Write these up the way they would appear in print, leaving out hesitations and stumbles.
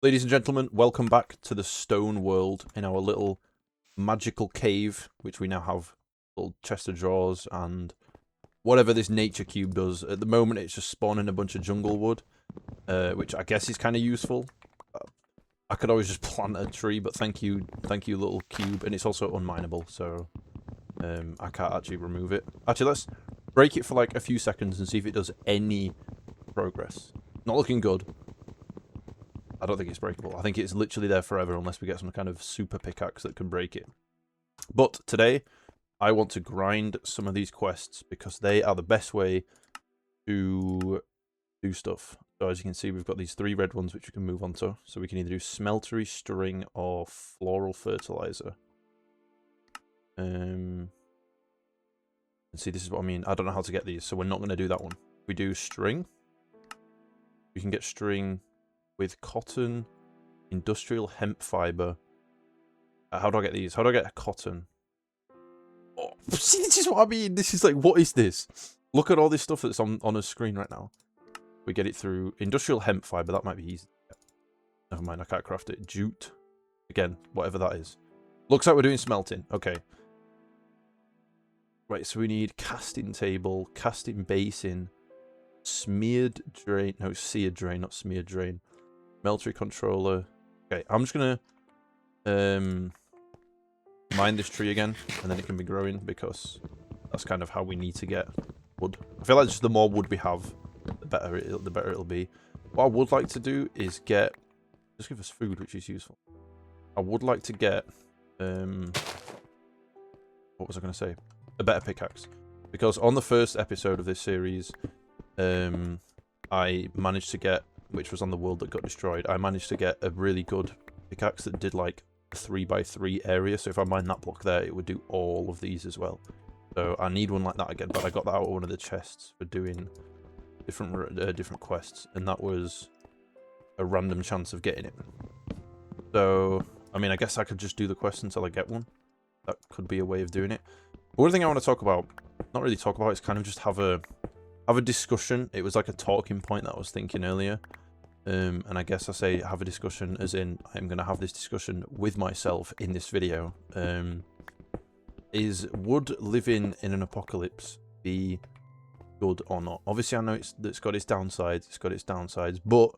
Ladies and gentlemen, welcome back to the stone world in our little magical cave, which we now have a little chest of drawers and whatever this nature cube does. At the moment, it's just spawning a bunch of jungle wood, which I guess is kind of useful. I could always just plant a tree, but thank you, little cube. And it's also unmineable, so I can't actually remove it. Actually, let's break it for like a few seconds and see if it does any progress. Not looking good. I don't think it's breakable. I think it's literally there forever unless we get some kind of super pickaxe that can break it. But today, I want to grind some of these quests because they are the best way to do stuff. So as you can see, we've got these 3 red ones which we can move on to. So we can either do smeltery, string, or floral fertilizer. And see, this is what I mean. I don't know how to get these, so we're not going to do that one. We do string. We can get string with cotton, industrial hemp fiber. How do I get these? How do I get cotton? Oh, see, this is what I mean. This is like, what is this? Look at all this stuff that's on a screen right now. We get it through industrial hemp fiber. That might be easy. Never mind, I can't craft it. Jute. Again, whatever that is. Looks like we're doing smelting. Okay. Right, so we need casting table, casting basin, smeared drain. No, seared drain, not smeared drain. Smeltery controller. Okay, I'm just gonna mine this tree again, and then it can be growing because that's kind of how we need to get wood. I feel like just the more wood we have, the better it'll be. What I would like to do is get, just give us food, which is useful. I would like to get what was I gonna say? A better pickaxe, because on the first episode of this series, I managed to get, which was on the world that got destroyed, I managed to get a really good pickaxe that did like a 3x3 area. So if I mine that block there, it would do all of these as well. So I need one like that again, but I got that out of one of the chests for doing different quests, and that was a random chance of getting it. So, I mean, I guess I could just do the quest until I get one. That could be a way of doing it. But one thing I want to talk about, not really talk about, is kind of just have a discussion. It was like a talking point that I was thinking earlier. And I guess I say have a discussion as in I'm going to have this discussion with myself in this video. Is would living in an apocalypse be good or not? Obviously, I know it's got its downsides. But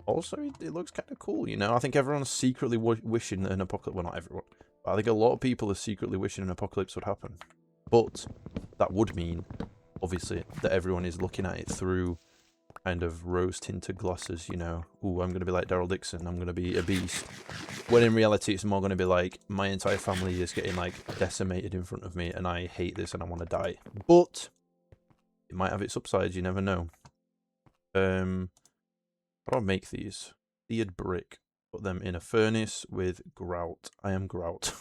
also it looks kind of cool, you know? I think everyone's secretly wishing that an apocalypse, well, not everyone, but I think a lot of people are secretly wishing an apocalypse would happen. But that would mean, obviously, that everyone is looking at it through kind of rose-tinted glasses, you know. Ooh, I'm going to be like Daryl Dixon, I'm going to be a beast. When in reality, it's more going to be like, my entire family is getting, like, decimated in front of me, and I hate this, and I want to die. But it might have its upsides, you never know. How do I make these? Seared brick. Put them in a furnace with grout. I am grout.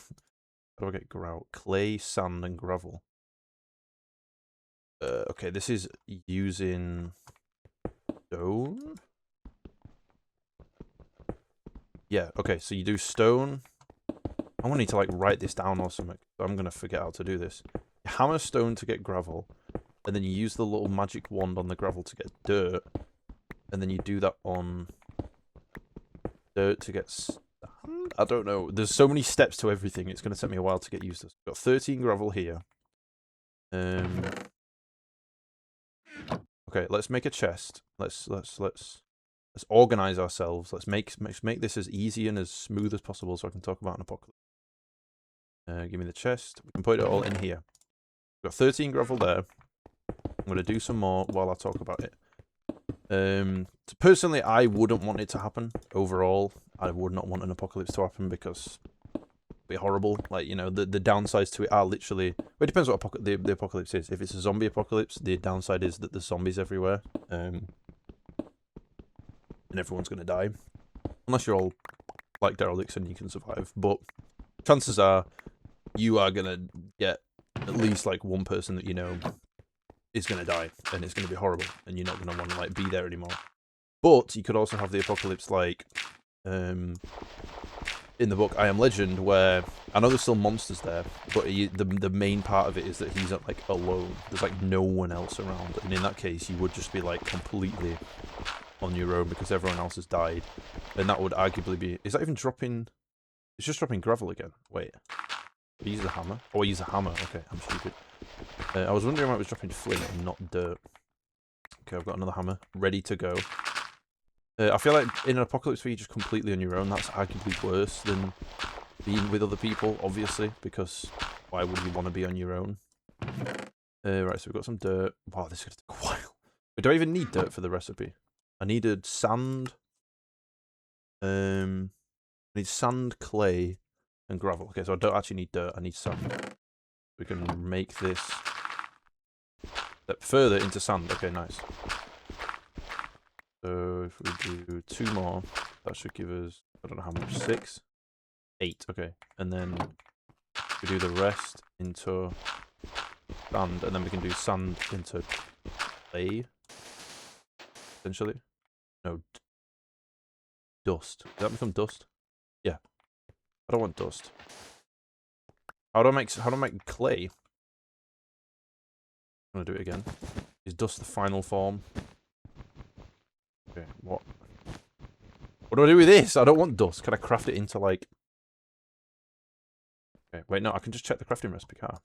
How do I get grout? Clay, sand, and gravel. Okay, this is using stone. Yeah, okay, so you do stone. I'm gonna need to like write this down or something. I'm gonna forget how to do this. Hammer stone to get gravel, and then you use the little magic wand on the gravel to get dirt, and then you do that on dirt to get sand. I don't know. There's so many steps to everything. It's gonna take me a while to get used to. I've got 13 gravel here. Okay, let's make a chest. Let's organize ourselves. Let's make this as easy and as smooth as possible so I can talk about an apocalypse. Give me the chest. We can put it all in here. We've got 13 gravel there. I'm going to do some more while I talk about it. So personally, I wouldn't want it to happen. Overall, I would not want an apocalypse to happen because it'd be horrible. Like, you know, the downsides to it are literally... Well, it depends what the apocalypse is. If it's a zombie apocalypse, the downside is that there's zombies everywhere. And everyone's going to die. Unless you're all like Daryl Dixon, you can survive. But chances are you are going to get at least like one person that you know is going to die. And it's going to be horrible. And you're not going to want to like be there anymore. But you could also have the apocalypse like... in the book I Am Legend, where I know there's still monsters there, but the main part of it is that he's like alone. There's like no one else around, and in that case, you would just be like completely on your own because everyone else has died, then that would arguably be... Is that even dropping... It's just dropping gravel again. Wait. I use the hammer? Oh, I use the hammer. Okay, I'm stupid. I was wondering why it was dropping flint and not dirt. Okay, I've got another hammer ready to go. I feel like in an apocalypse where you're just completely on your own, that's arguably worse than being with other people, obviously, because why would you want to be on your own? Right, so we've got some dirt. Wow, this is going to take a while. But do I even need dirt for the recipe? I needed sand. I need sand, clay, and gravel. Okay, so I don't actually need dirt. I need sand. We can make this step further into sand. Okay, nice. So if we do 2 more, that should give us, I don't know how much, 6? 8, okay. And then we do the rest into sand, and then we can do sand into clay, essentially. No, dust. Does that become dust? Yeah. I don't want dust. How do I make clay? I'm gonna do it again. Is dust the final form? Okay, what? What do I do with this? I don't want dust. Can I craft it into, like... Okay, wait, no, I can just check the crafting recipe, can't I?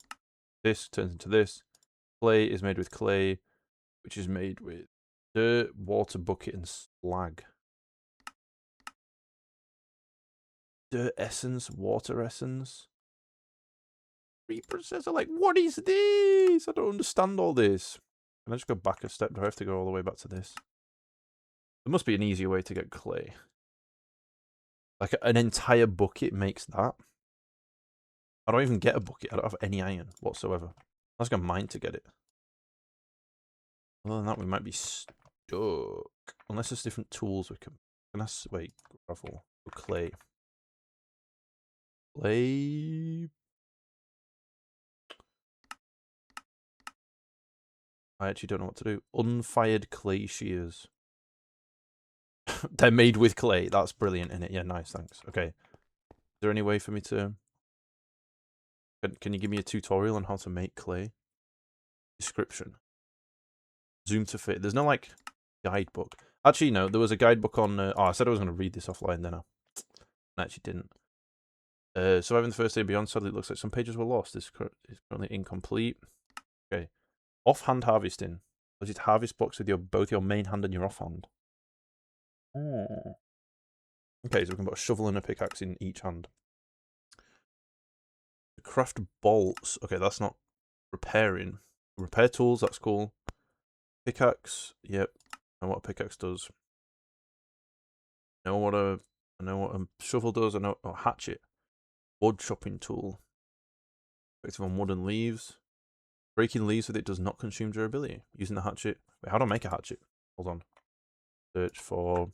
This turns into this. Clay is made with clay, which is made with dirt, water, bucket, and slag. Dirt essence, water essence. Reprocessor, like, what is this? I don't understand all this. Can I just go back a step? Do I have to go all the way back to this? There must be an easier way to get clay. Like, an entire bucket makes that. I don't even get a bucket. I don't have any iron whatsoever. I was going to mine to get it. Other than that, we might be stuck. Unless there's different tools we can... Wait, gravel. Clay. Clay... I actually don't know what to do. Unfired clay shears. They're made with clay. That's brilliant in it. Yeah, nice, thanks. Okay. Is there any way for me to... Can you give me a tutorial on how to make clay? Description. Zoom to fit. There's no, like, guidebook. Actually, no. There was a guidebook on... oh, I said I was going to read this offline, then I actually didn't. Surviving the first day beyond. Sadly, it looks like some pages were lost. This is currently incomplete. Okay. Offhand harvesting. Use harvest blocks with both your main hand and your offhand. Oh. Okay, so we can put a shovel and a pickaxe in each hand. Craft bolts. Okay, that's not repairing. Repair tools, that's cool. Pickaxe, yep. I know what a pickaxe does. I know what a shovel does. I know a hatchet. Wood chopping tool. Effective on wood and leaves. Breaking leaves with it does not consume durability. Using the hatchet. Wait, how do I make a hatchet? Hold on. Search for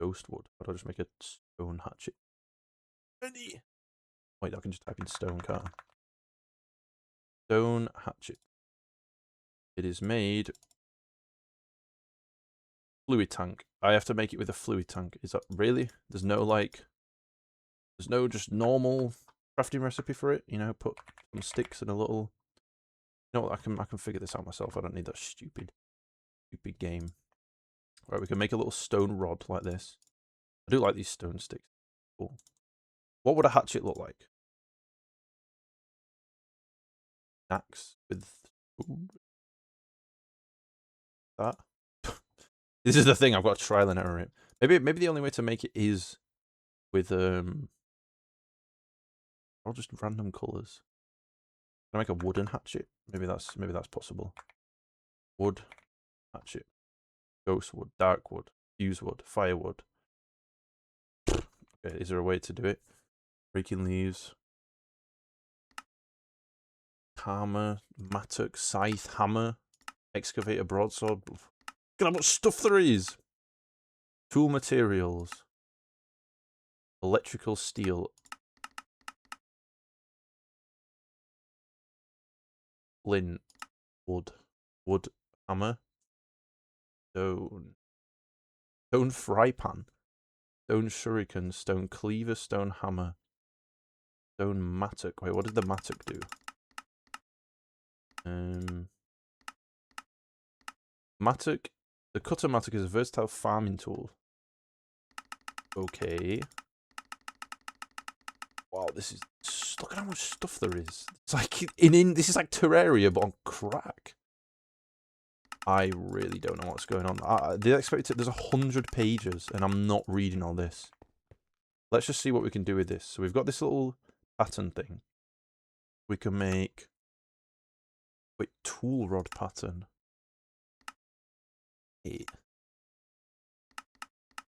ghost wood. How do I just make a stone hatchet? Ready. Wait, I can just type in stone, can't I? Stone hatchet. It is made. Fluid tank. I have to make it with a fluid tank. Is that really? There's no, like... There's no just normal crafting recipe for it? You know, put some sticks and a little... You know what, I can figure this out myself. I don't need that stupid game. Right, we can make a little stone rod like this. I do like these stone sticks. Cool. What would a hatchet look like? Axe with... Ooh. That? This is the thing, I've got to trial and error it. Maybe the only way to make it is with I'll just random colours. Can I make a wooden hatchet? Maybe that's possible. Wood hatchet. Ghost wood, dark wood, fuse wood, firewood. Okay, is there a way to do it? Breaking leaves. Hammer, mattock, scythe, hammer, excavator, broadsword. Look at how much stuff there is. Tool materials. Electrical steel. Flint. Wood. Wood hammer. Stone. Stone fry pan. Stone shuriken. Stone cleaver. Stone hammer. Stone mattock. Wait, what did the mattock do? Mattock The Cutter-matic is a versatile farming tool. Okay. Wow, this is... Look at how much stuff there is. It's like... This is like Terraria, but on crack. I really don't know what's going on. They expect it... There's 100 pages, and I'm not reading all this. Let's just see what we can do with this. So we've got this little pattern thing. We can make... Wait, tool rod pattern.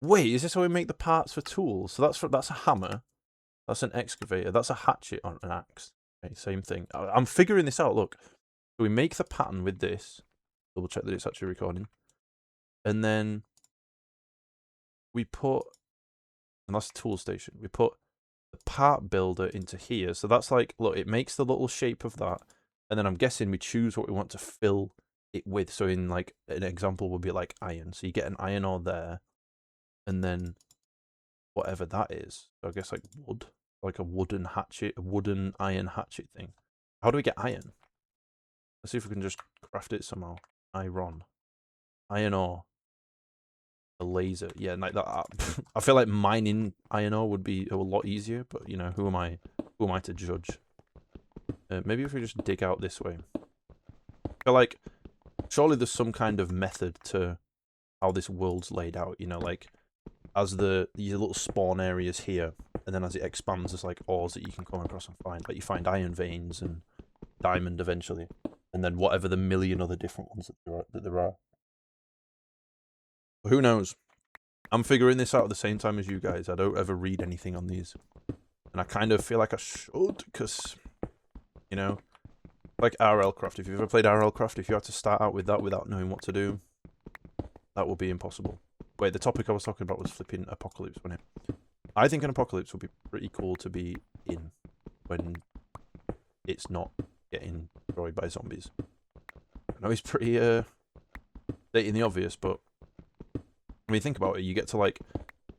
Wait, is this how we make the parts for tools? So that's a hammer. That's an excavator. That's a hatchet or an axe. Okay, same thing. I'm figuring this out. Look. So we make the pattern with this. Double check that it's actually recording. And then we put... And that's the tool station. We put the part builder into here. So that's like... Look, it makes the little shape of that. And then I'm guessing we choose what we want to fill it with. So in like... An example would be like iron. So you get an iron ore there. And then... Whatever that is. So I guess like wood. Like a wooden hatchet, a wooden iron hatchet thing. How do we get iron? Let's see if we can just craft it somehow. Iron ore. A laser. Yeah, like that. I feel like mining iron ore would be a lot easier, but you know, who am I? Who am I to judge? Maybe if we just dig out this way. I feel like surely there's some kind of method to how this world's laid out. You know, like as these little spawn areas here. And then as it expands, there's like ores that you can come across and find. Like you find iron veins and diamond eventually. And then whatever the million other different ones that there are. But who knows? I'm figuring this out at the same time as you guys. I don't ever read anything on these. And I kind of feel like I should, because, you know, like RLcraft. If you've ever played RLcraft, if you had to start out with that without knowing what to do, that would be impossible. Wait, the topic I was talking about was flipping apocalypse, wasn't it? I think an apocalypse would be pretty cool to be in when it's not getting destroyed by zombies. I know it's pretty stating the obvious, but when you think about it, you get to like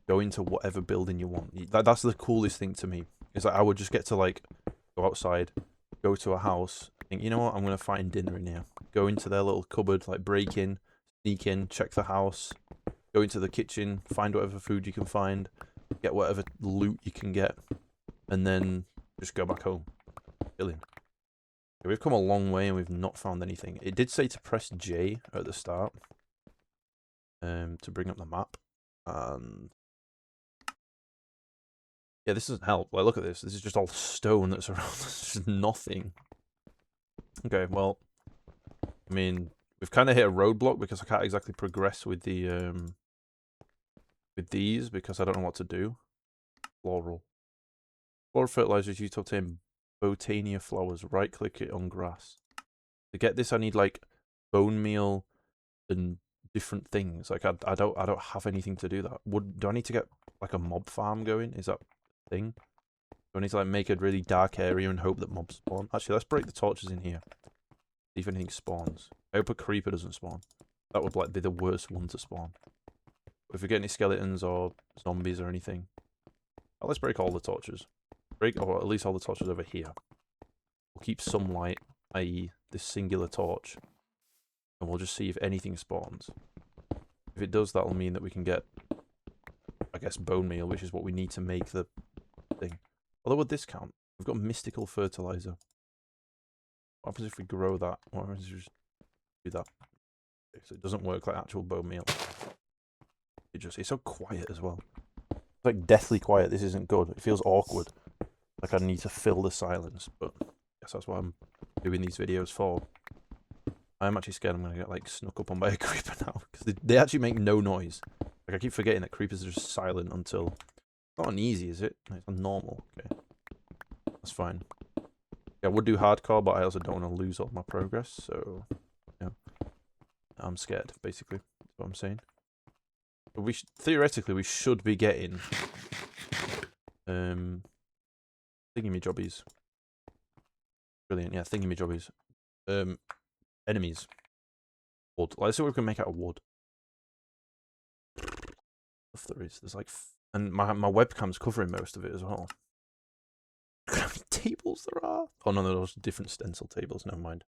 go into whatever building you want. That's the coolest thing to me. Is like I would just get to like go outside, go to a house, think, you know what, I'm gonna find dinner in here. Go into their little cupboard, like break in, sneak in, check the house, go into the kitchen, find whatever food you can find. Get whatever loot you can get, and then just go back home. Chilling. Okay, we've come a long way and we've not found anything. It did say to press J at the start to bring up the map, and yeah, this doesn't help. Like, look at this. This is just all stone that's around. There's just nothing. Okay, well, I mean, we've kind of hit a roadblock because I can't exactly progress with the with these because I don't know what to do. Floral. Floral fertilizer is used to obtain botania flowers. Right click it on grass. To get this I need like bone meal and different things. Like I don't have anything to do that. Do I need to get like a mob farm going? Is that a thing? Do I need to like make a really dark area and hope that mobs spawn? Actually, let's break the torches in here. See if anything spawns. I hope a creeper doesn't spawn. That would like be the worst one to spawn. If we get any skeletons or zombies or anything. Oh, let's break all the torches. Or at least all the torches over here. We'll keep some light, i.e. this singular torch. And we'll just see if anything spawns. If it does, that'll mean that we can get, I guess, bone meal, which is what we need to make the thing. Although would this count? We've got mystical fertilizer. What happens if we grow that? What happens if we just do that? Okay, so it doesn't work like actual bone meal. It's so quiet as well. It's like deathly quiet. This isn't good. It feels awkward. Like I need to fill the silence, but I guess that's what I'm doing these videos for. I'm actually scared I'm going to get like snuck up on by a creeper now, because they actually make no noise. Like I keep forgetting that creepers are just silent until... It's not on easy, is it? It's on normal. Okay. That's fine. Yeah, I would do hardcore, but I also don't want to lose all my progress, so... Yeah. I'm scared, basically. That's what I'm saying. But theoretically, we should be getting... Thingamajobbies. Brilliant, yeah, thingamajobbies. Enemies. Wood. Let's see what we can make out of wood. Stuff there is. There's like... And my webcam's covering most of it as well. Look how many tables there are. Oh no, those different stencil tables, never mind.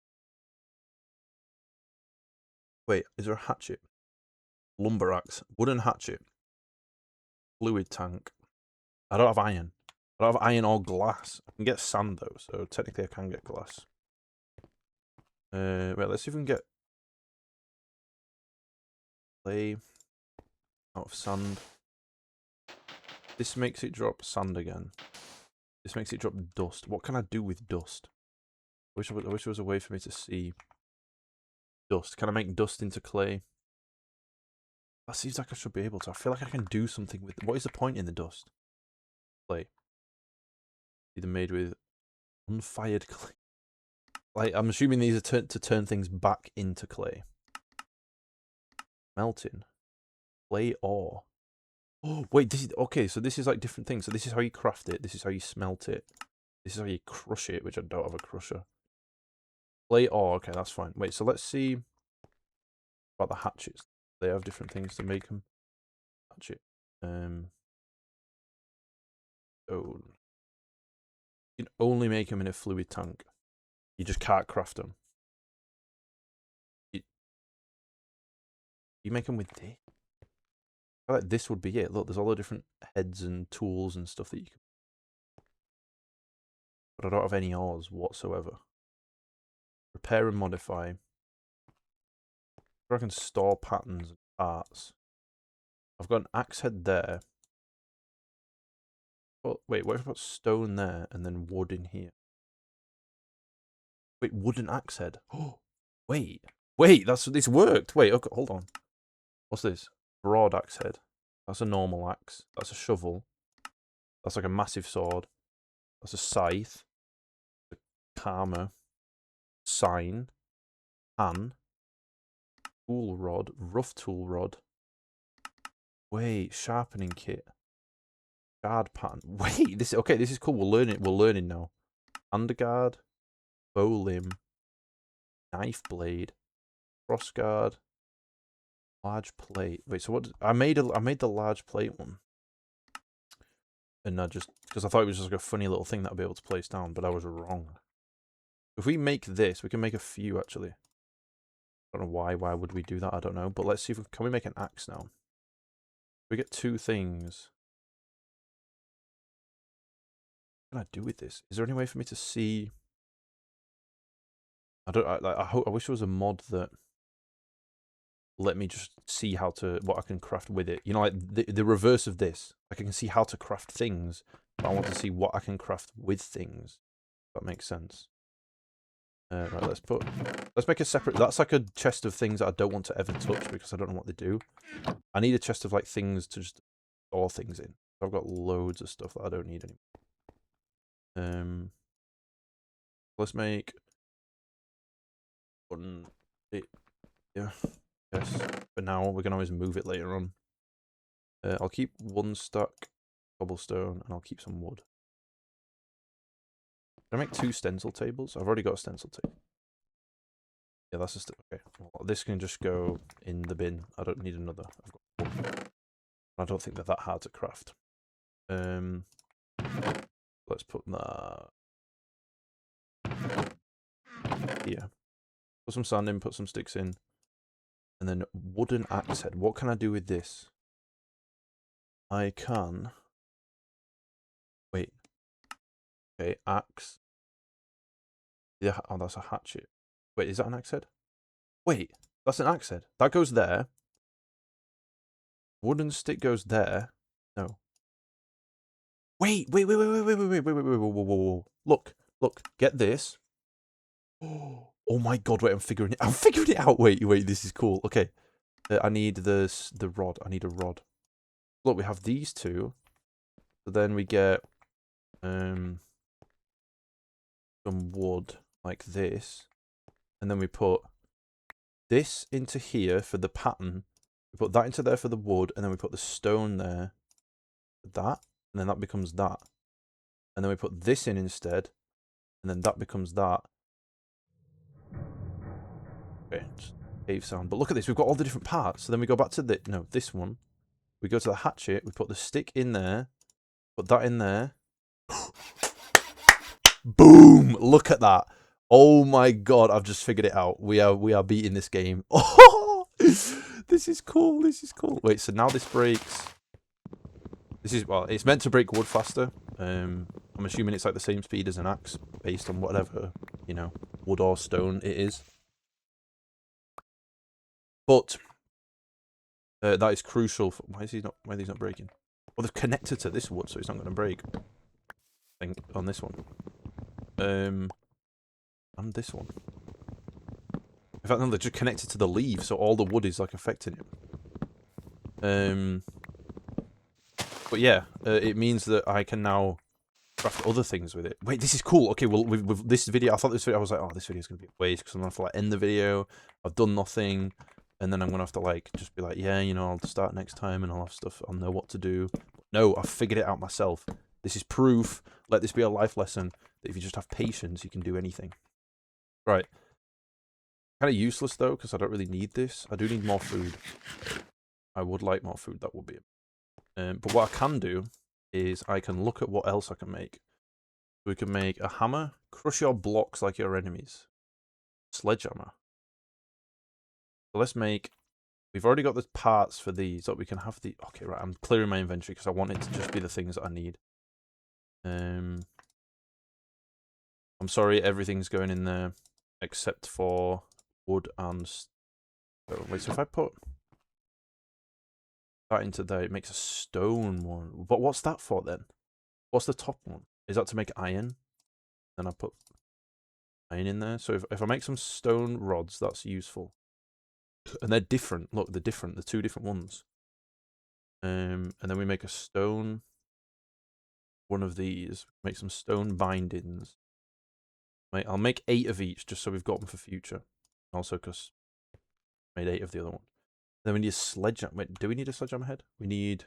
Wait, is there a hatchet? lumber axe, wooden hatchet, fluid tank. I don't have iron. I don't have iron or glass. I can get sand though, so technically I can get glass. Wait, let's see if we can get clay out of sand. This makes it drop sand again. This makes it drop dust. What can I do with dust? I wish there was a way for me to see dust. Can I make dust into clay? That seems like I should be able to. I feel like I can do something with it. What is the point in the dust? Clay. Either made with unfired clay. Like, I'm assuming these are to turn things back into clay. Melting. Clay ore. Oh, wait, this is... Okay, so this is like different things. So this is how you craft it. This is how you smelt it. This is how you crush it, which I don't have a crusher. Clay ore. Okay, that's fine. Wait, so let's see about the hatchets. They have different things to make them. Hatchet. Stone. You can only make them in a fluid tank. You just can't craft them. You make them with this. I feel like this would be it. Look, there's all the different heads and tools and stuff that you can. But I don't have any ores whatsoever. Repair and modify. I can store patterns and parts. I've got an axe head there. Oh, wait, what if I put stone there and then wood in here? Wait, wooden axe head. Oh, wait, this worked. Wait, okay, hold on. What's this? Broad axe head. That's a normal axe. That's a shovel. That's like a massive sword. That's a scythe. A karma. Sign. Pan. Tool rod. Rough tool rod. Wait, sharpening kit. Guard pattern. Wait, this is cool. We're learning now. Underguard. Bow limb. Knife blade. Cross guard. Large plate. Wait, so what? I made the large plate one. And I just, because I thought it was just like a funny little thing that I'd be able to place down, but I was wrong. If we make this, we can make a few actually. I don't know why. Why would we do that? I don't know. But let's see if we can make an axe now. We get 2 things. What can I do with this? Is there any way for me to see? I wish there was a mod that let me just see what I can craft with it. You know, like the reverse of this. Like I can see how to craft things, but I want to see what I can craft with things. If that makes sense. Right, let's make a separate. That's like a chest of things that I don't want to ever touch because I don't know what they do. I need a chest of like things to just store things in. I've got loads of stuff that I don't need anymore. Let's make one. Yeah. Yes. But now we can always move it later on. I'll keep 1 stack cobblestone and I'll keep some wood. Can I make 2 stencil tables? I've already got a stencil table. Yeah, that's just okay. Well, this can just go in the bin. I don't need another. I've got 1. I don't think they're that hard to craft. Let's put that here. Put some sand in, put some sticks in. And then wooden axe head. What can I do with this? I can... Wait. Okay, axe. Yeah, oh, that's a hatchet. Wait, is that an axe head? Wait, that's an axe head. That goes there. Wooden stick goes there. No. Wait. Whoa. Look, get this. Oh my god, wait, I'm figuring it out. Wait, this is cool. Okay. I need the rod. I need a rod. Look, we have these 2. So then we get some wood like this. And then we put this into here for the pattern. We put that into there for the wood, and then we put the stone there for that, and then that becomes that. And then we put this in instead, and then that becomes that. Okay, just cave sound. But look at this, we've got all the different parts. So then we go back to this one. We go to the hatchet, we put the stick in there, put that in there. Boom! Look at that. Oh my god, I've just figured it out. We are beating this game. Oh, This is cool. This is cool. Wait, so now this breaks. This is, well, it's meant to break wood faster. I'm assuming it's like the same speed as an axe, based on whatever, you know, wood or stone it is. But that is crucial. For, why are these not breaking? Well, they're connected to this wood, so it's not going to break. I think on this one. And this one. In fact, no, they're just connected to the leaf, so all the wood is like affecting it. But yeah, it means that I can now craft other things with it. Wait, this is cool. Okay, well, with this video, I was like, oh, this video is going to be a waste because I'm going to have to like end the video. I've done nothing. And then I'm going to have to like, just be like, yeah, you know, I'll start next time and I'll have stuff. I'll know what to do. No, I've figured it out myself. This is proof. Let this be a life lesson that if you just have patience, you can do anything. Right. Kind of useless though, because I don't really need this. I do need more food. I would like more food. That would be it. But what I can do is I can look at what else I can make. We can make a hammer, crush your blocks like your enemies. Sledgehammer. So let's make... We've already got the parts for these, so we can have the... Okay, right, I'm clearing my inventory because I want it to just be the things that I need. I'm sorry, everything's going in there except for wood and... Oh, wait, so if I put that into there, it makes a stone one. But what's that for then? What's the top one? Is that to make iron? Then I put iron in there. So if I make some stone rods, that's useful. And they're different. Look, they're different. They're two different ones. And then we make a stone one of these. Make some stone bindings. I'll make 8 of each just so we've got them for future. Also because I made 8 of the other one. Then we need a sledgehammer. Wait, do we need a sledgehammer head? We need...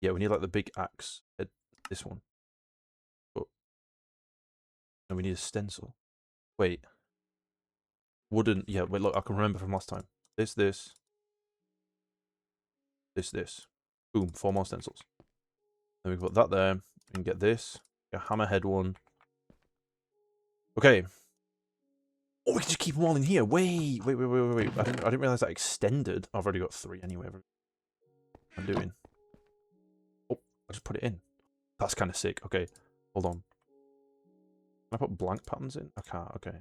Yeah, we need like the big axe head. This one. But... No, we need a stencil. Wait. Wooden... Yeah, wait, look, I can remember from last time. This. Boom, 4 more stencils. Then we put that there. We can get this. A hammerhead one. Okay. Oh, we can just keep them all in here. Wait. I didn't realize that extended. I've already got 3 anyway. I'm doing. Oh, I just put it in. That's kind of sick. Okay, hold on. Can I put blank patterns in? I can't. Okay.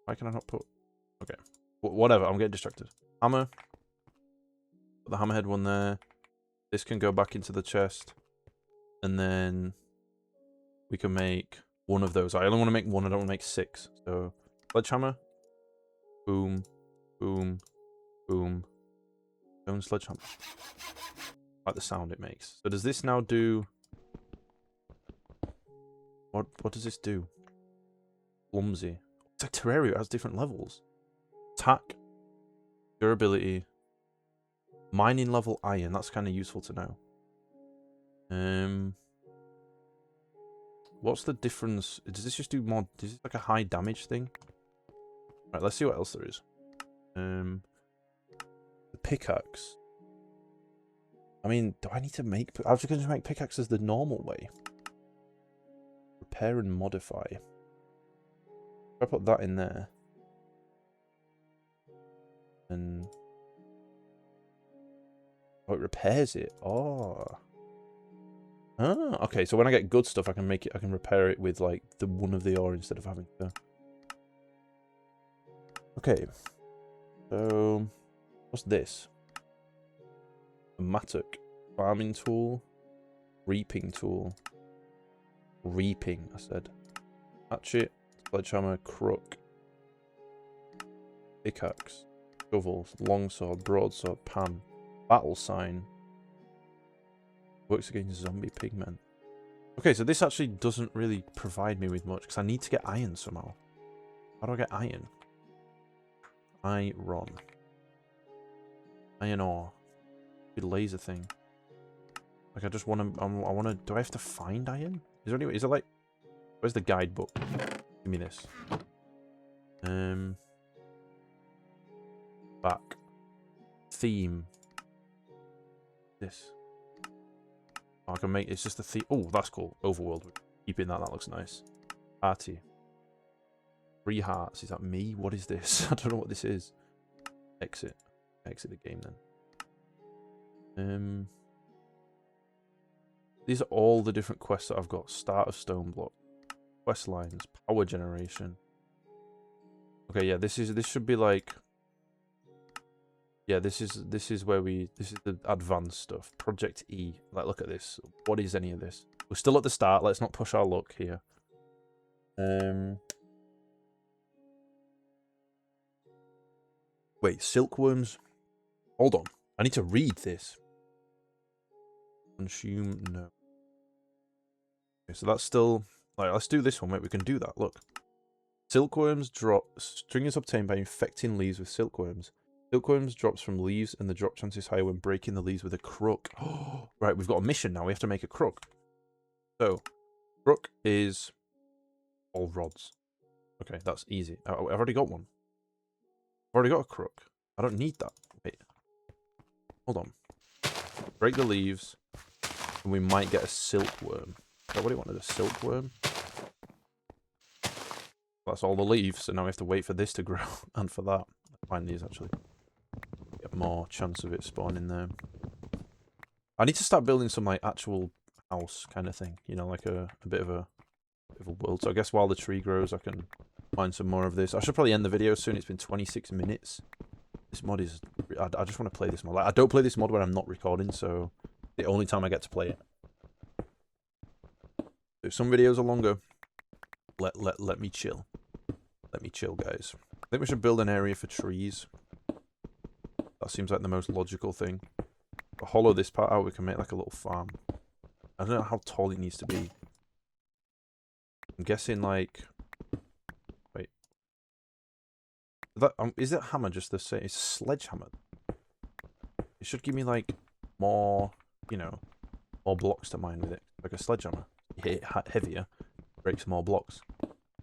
Why can I not put... Okay. Whatever, I'm getting distracted. Hammer. Put the hammerhead one there. This can go back into the chest. And then we can make one of those. I only want to make one, I don't want to make 6. So, sledgehammer. Boom. Boom. Boom. Stone sledgehammer. I like the sound it makes. So does this now do... What does this do? Clumsy. It's like Terraria, it has different levels. Attack. Durability. Mining level iron, that's kind of useful to know. What's the difference? Does this just do more... Is this like a high damage thing? Right, let's see what else there is. The pickaxe. I mean, do I need to make... I was just going to make pickaxes the normal way. Repair and modify. If I put that in there. And... Oh, it repairs it. Oh. Ah, okay, so when I get good stuff, I can make it... I can repair it with, like, the one of the ore instead of having to... Okay. So... What's this? A mattock. Farming tool. Reaping tool. Reaping, I said. Hatchet. Sledgehammer. Crook. Pickaxe. Shovel. Longsword. Broadsword. Pan. Battle sign. Works against zombie pigmen. Okay, so this actually doesn't really provide me with much, because I need to get iron somehow. How do I get iron? Iron. Iron ore. Good laser thing. Like, I just want to... I want to... Do I have to find iron? Is there any way... Is it like... Where's the guidebook? Give me this. Back. Theme. This. Oh, I can make... It's just a theme... Oh, that's cool. Overworld. Keeping that. That looks nice. Party. 3 hearts. Is that me? What is this? I don't know what this is. exit the game then. These are all the different quests that I've got. Start of stone block, quest lines, power generation. Okay, yeah, this should be like, yeah, this is the advanced stuff. Project E. Like, look at this. What is any of this? We're still at the start. Let's not push our luck here. Wait, silkworms. Hold on. I need to read this. Consume, no. Okay, so that's still... Like, let's do this one. Wait, we can do that. Look. Silkworms drop... String is obtained by infecting leaves with silkworms. Silkworms drops from leaves, and the drop chance is higher when breaking the leaves with a crook. Oh, right, we've got a mission now. We have to make a crook. So, crook is all rods. Okay, that's easy. I've already got one. I've already got a crook. I don't need that. Wait. Hold on. Break the leaves, and we might get a silkworm. Is that what he wanted? A silkworm? That's all the leaves, so now we have to wait for this to grow, and for that. Find these, actually. Get more chance of it spawning there. I need to start building some, like, actual house kind of thing. You know, like a bit of a world. So I guess while the tree grows, I can find some more of this. I should probably end the video soon. It's been 26 minutes. This mod is... I just want to play this mod. Like, I don't play this mod when I'm not recording, so the only time I get to play it. If some videos are longer, let me chill. Let me chill, guys. I think we should build an area for trees. That seems like the most logical thing. But hollow this part out, we can make like a little farm. I don't know how tall it needs to be. I'm guessing like... Wait. Is that hammer just the same? It's a sledgehammer. It should give me like more, you know, more blocks to mine with it. Like a sledgehammer. You hit it heavier, breaks more blocks.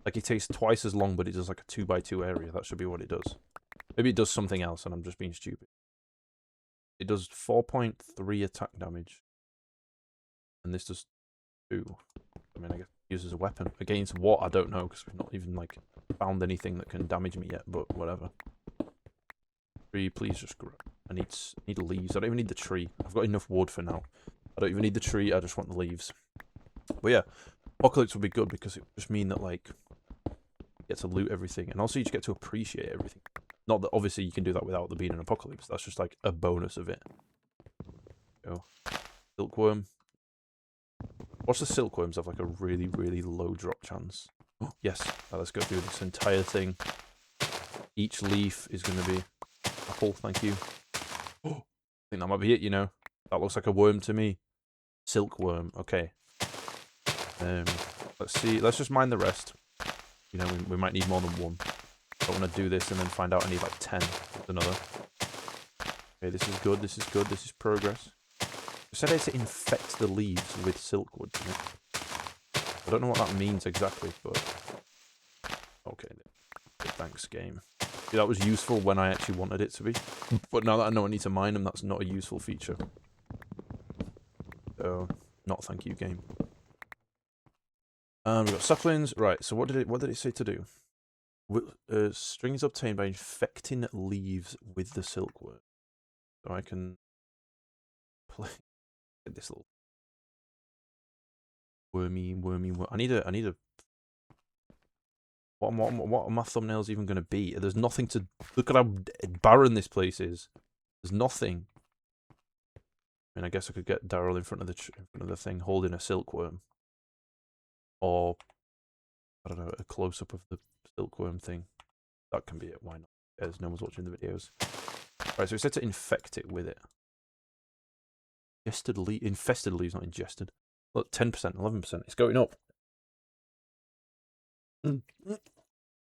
Like, it takes twice as long, but it does like a 2x2 area. That should be what it does. Maybe it does something else, and I'm just being stupid. It does 4.3 attack damage. And this does 2. I mean, I guess it uses a weapon. Against what? I don't know, because we've not even, like, found anything that can damage me yet, but whatever. Tree, please just grow. I need leaves. I don't even need the tree. I've got enough wood for now. I don't even need the tree, I just want the leaves. But yeah, Apocalypse would be good, because it would just mean that, like... get to loot everything, and also you just get to appreciate everything. Not that obviously you can do that without there being an apocalypse. That's just like a bonus of it. Go. Silkworm. Watch the silkworms have like a really, really low drop chance. Oh, yes. Right, let's go through this entire thing. Each leaf is going to be apple, thank you. Oh, I think that might be it, you know. That looks like a worm to me. Silkworm, okay. Let's see. Let's just mine the rest. You know, we might need more than one. I don't want to do this and then find out I need like 10. There's another. Okay, this is good, this is good, this is progress. It said it's to infect the leaves with silkwood. I don't know what that means exactly, but... Okay, thanks, game. Yeah, that was useful when I actually wanted it to be. But now that I know I need to mine them, that's not a useful feature. So, not thank you, game. And we've got saplings. Right, so what did it say to do? String is obtained by infecting leaves with the silkworm. So I can play this little wormy. I need a. What are my thumbnails even going to be? There's nothing to look at how barren this place is. There's nothing. I mean, I guess I could get Daryl in front of the thing holding a silkworm, or I don't know, a close up of the silkworm thing. That can be it. Why not? As no one's watching the videos. Right, so it said to infect it with it. Infested leaves, not ingested. Look, 10%, 11%. It's going up.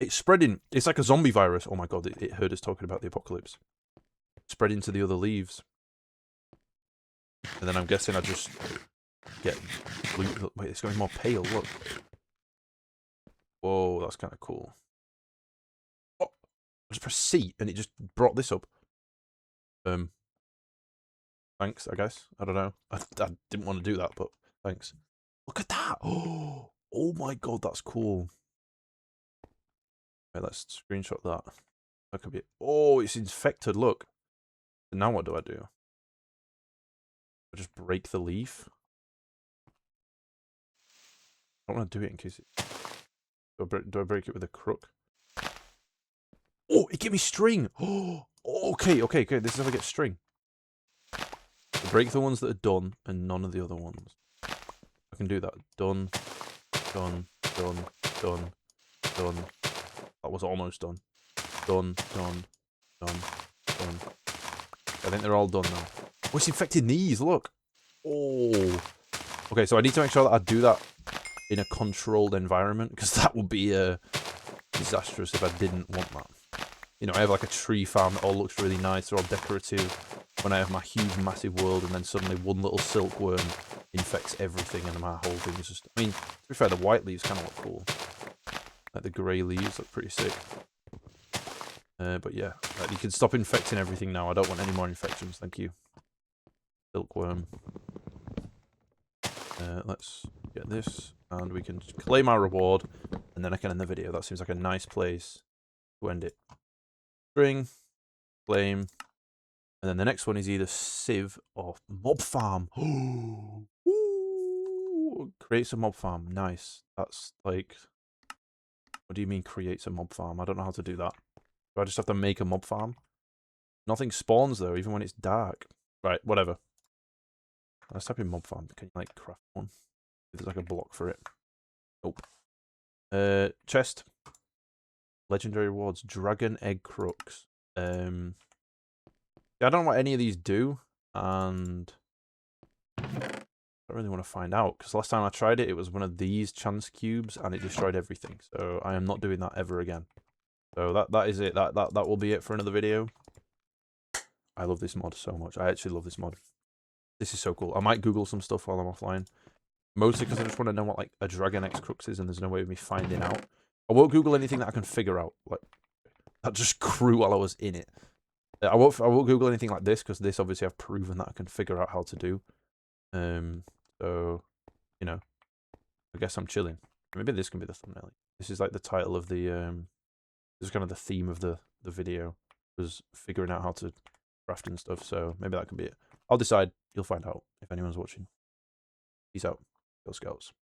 It's spreading. It's like a zombie virus. Oh my god, it heard us talking about the apocalypse. Spreading to the other leaves. And then I'm guessing I just get... Wait, it's going more pale, look. Whoa, that's kind of cool. Oh, I just pressed C and it just brought this up. Thanks, I guess. I don't know. I didn't want to do that, but thanks. Look at that! Oh my god, that's cool. Okay, let's screenshot that. That could be it. Oh, it's infected, look. And now what do I do? I just break the leaf? I don't want to do it in case it... Do I break it with a crook? Oh, it gave me string! Oh, okay. This is how I get string. I break the ones that are done and none of the other ones. I can do that. Done. Done. That was almost done. Done. I think they're all done now. Oh, it's infecting these, look. Oh. Okay, so I need to make sure that I do that in a controlled environment, because that would be disastrous if I didn't want that. You know, I have like a tree farm that all looks really nice, they're all decorative. When I have my huge, massive world, and then suddenly one little silkworm infects everything, and my whole thing is just... I mean, to be fair, the white leaves kind of look cool. Like the grey leaves look pretty sick. But yeah, like, you can stop infecting everything now. I don't want any more infections, thank you. Silkworm. Let's get this, and we can claim our reward, and then I can end the video. That seems like a nice place to end it. String, claim, and then the next one is either Civ or Mob Farm. Ooh, creates a mob farm. Nice. That's like... What do you mean creates a mob farm? I don't know how to do that. Do I just have to make a mob farm? Nothing spawns though, even when it's dark. Right, whatever. Let's type in mob farm. Can you like craft one? There's like a block for it. Nope. Chest. Legendary rewards. Dragon egg crooks. I don't know what any of these do, and I don't really want to find out, because last time I tried it, it was one of these chance cubes, and it destroyed everything. So I am not doing that ever again. So that is it. That will be it for another video. I love this mod so much. I actually love this mod. This is so cool. I might Google some stuff while I'm offline. Mostly because I just want to know what like a Dragon X Crux is, and there's no way of me finding out. I won't Google anything that I can figure out. Like that just grew while I was in it. I won't Google anything like this, because this obviously I've proven that I can figure out how to do. So you know, I guess I'm chilling. Maybe this can be the thumbnail. This is like the title of the this is kind of the theme of the video, was figuring out how to craft and stuff. So maybe that can be it. I'll decide. You'll find out if anyone's watching. Peace out, Girl Scouts.